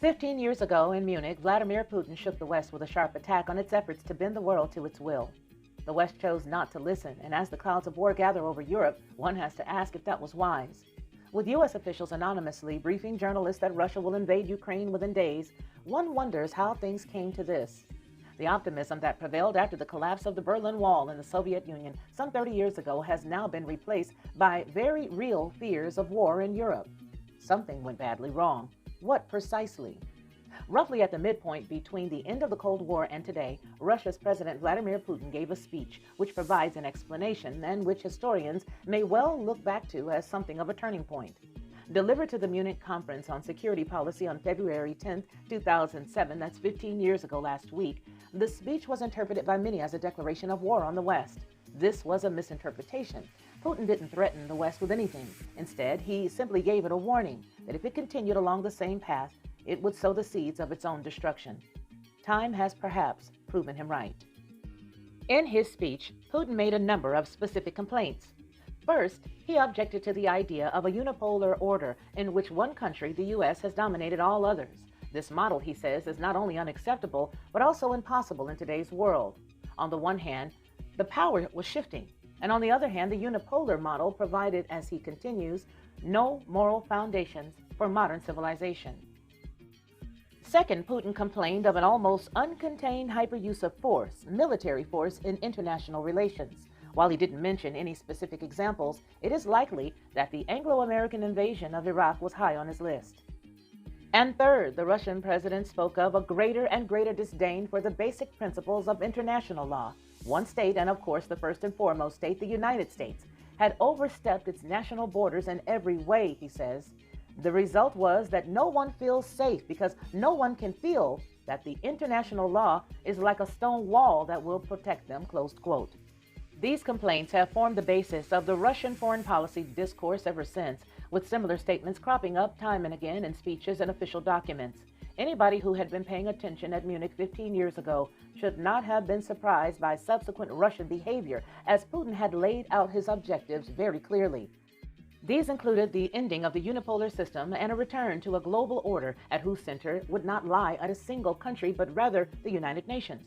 15 years ago in Munich, Vladimir Putin shook the West with a sharp attack on its efforts to bend the world to its will. The West chose not to listen, and as the clouds of war gather over Europe, one has to ask if that was wise. With U.S. officials anonymously briefing journalists that Russia will invade Ukraine within days, one wonders how things came to this. The optimism that prevailed after the collapse of the Berlin Wall in the Soviet Union some 30 years ago has now been replaced by very real fears of war in Europe. Something went badly wrong. What precisely? Roughly at the midpoint between the end of the Cold War and today, Russia's President Vladimir Putin gave a speech which provides an explanation and which historians may well look back to as something of a turning point. Delivered to the Munich Conference on Security Policy on February 10, 2007, that's 15 years ago last week, the speech was interpreted by many as a declaration of war on the West. This was a misinterpretation. Putin didn't threaten the West with anything. Instead, he simply gave it a warning that if it continued along the same path, it would sow the seeds of its own destruction. Time has perhaps proven him right. In his speech, Putin made a number of specific complaints. First, he objected to the idea of a unipolar order in which one country, the U.S., has dominated all others. This model, he says, is not only unacceptable, but also impossible in today's world. On the one hand, the power was shifting, and on the other hand, the unipolar model provided, as he continues, no moral foundations for modern civilization. Second, Putin complained of an almost uncontained hyperuse of force, military force, in international relations. While he didn't mention any specific examples, it is likely that the Anglo-American invasion of Iraq was high on his list. And third, the Russian president spoke of a greater and greater disdain for the basic principles of international law. One state, and of course the first and foremost state, the United States, had overstepped its national borders in every way, he says. The result was that no one feels safe because no one can feel that the international law is like a stone wall that will protect them, closed quote. These complaints have formed the basis of the Russian foreign policy discourse ever since, with similar statements cropping up time and again in speeches and official documents. Anybody who had been paying attention at Munich 15 years ago should not have been surprised by subsequent Russian behavior, as Putin had laid out his objectives very clearly. These included the ending of the unipolar system and a return to a global order at whose center would not lie at a single country, but rather the United Nations.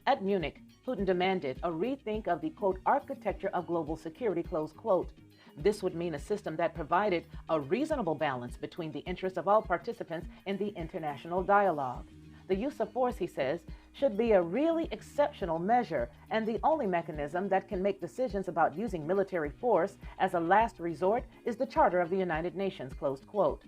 At Munich, Putin demanded a rethink of the, quote, architecture of global security, close quote. This would mean a system that provided a reasonable balance between the interests of all participants in the international dialogue. The use of force, he says, should be a really exceptional measure, and the only mechanism that can make decisions about using military force as a last resort is the Charter of the United Nations, closed quote.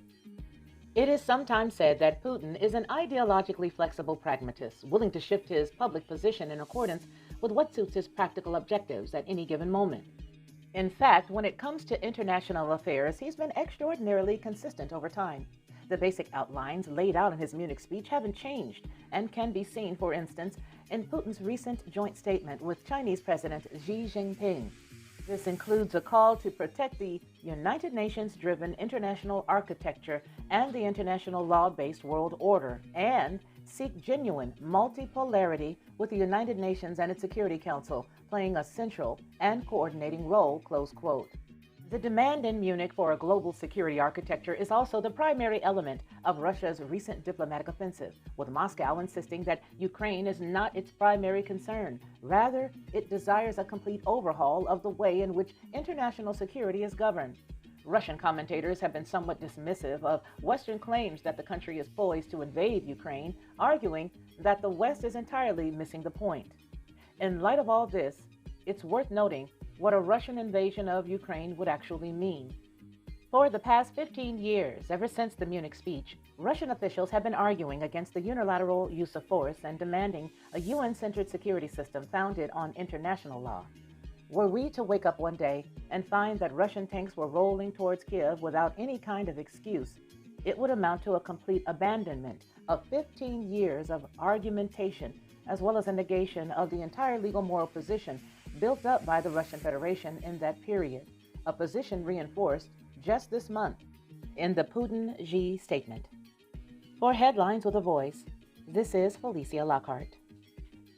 It is sometimes said that Putin is an ideologically flexible pragmatist, willing to shift his public position in accordance with what suits his practical objectives at any given moment. In fact, when it comes to international affairs, he's been extraordinarily consistent over time. The basic outlines laid out in his Munich speech haven't changed and can be seen, for instance, in Putin's recent joint statement with Chinese President Xi Jinping. This includes a call to protect the United Nations-driven international architecture and the international law-based world order, and seek genuine multipolarity with the United Nations and its Security Council playing a central and coordinating role, close quote. The demand in Munich for a global security architecture is also the primary element of Russia's recent diplomatic offensive, with Moscow insisting that Ukraine is not its primary concern. Rather, it desires a complete overhaul of the way in which international security is governed. Russian commentators have been somewhat dismissive of Western claims that the country is poised to invade Ukraine, arguing that the West is entirely missing the point. In light of all this, it's worth noting what a Russian invasion of Ukraine would actually mean. For the past 15 years, ever since the Munich speech, Russian officials have been arguing against the unilateral use of force and demanding a UN-centered security system founded on international law. Were we to wake up one day and find that Russian tanks were rolling towards Kiev without any kind of excuse, it would amount to a complete abandonment of 15 years of argumentation, as well as a negation of the entire legal moral position built up by the Russian Federation in that period, a position reinforced just this month in the Putin-Xi statement. For Headlines with a Voice, this is Felicia Lockhart.